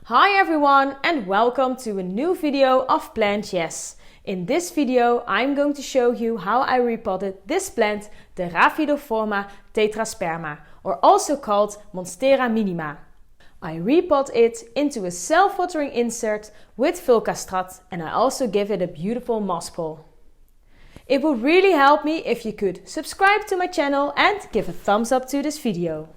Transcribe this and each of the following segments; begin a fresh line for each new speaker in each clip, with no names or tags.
Hi everyone and welcome to a new video of Plant Yes. In this video I'm going to show you how I repotted this plant, the Raphidophorma tetrasperma, or also called Monstera minima. I repot it into a self-watering insert with Vulcastrat and I also give it a beautiful moss pole. It would really help me if you could subscribe to my channel and give a thumbs up to this video.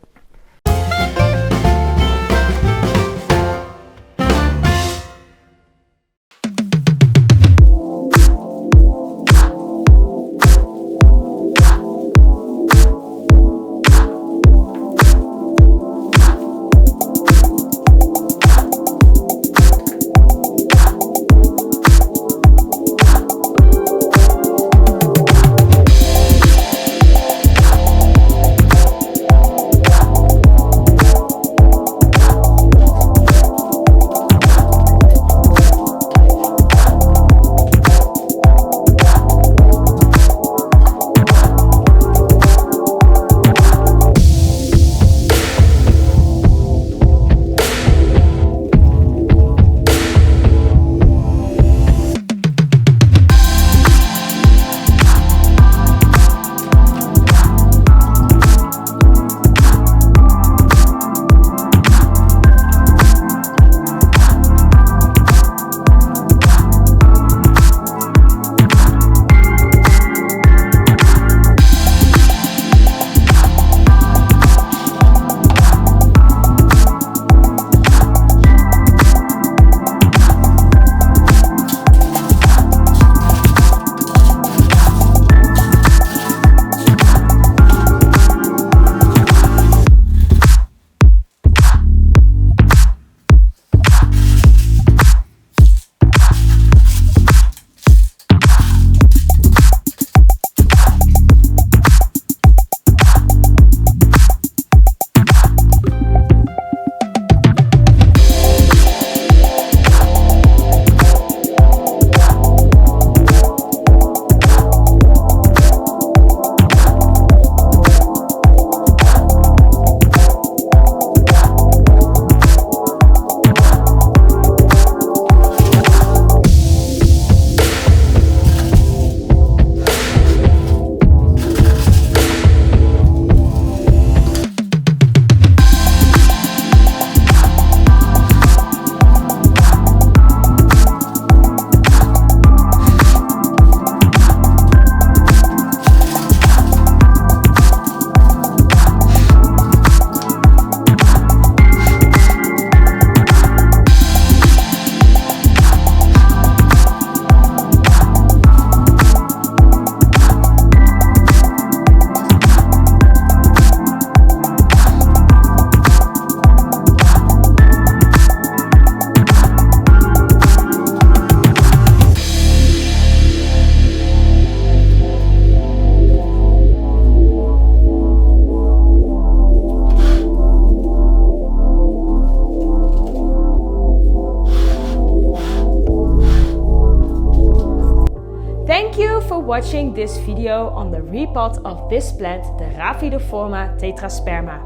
Thank you for watching this video on the repot of this plant, the Raphidophorma tetrasperma.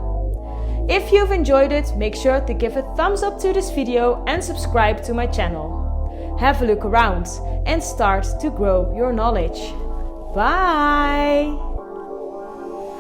If you've enjoyed it, make sure to give a thumbs up to this video and subscribe to my channel. Have a look around and start to grow your knowledge. Bye!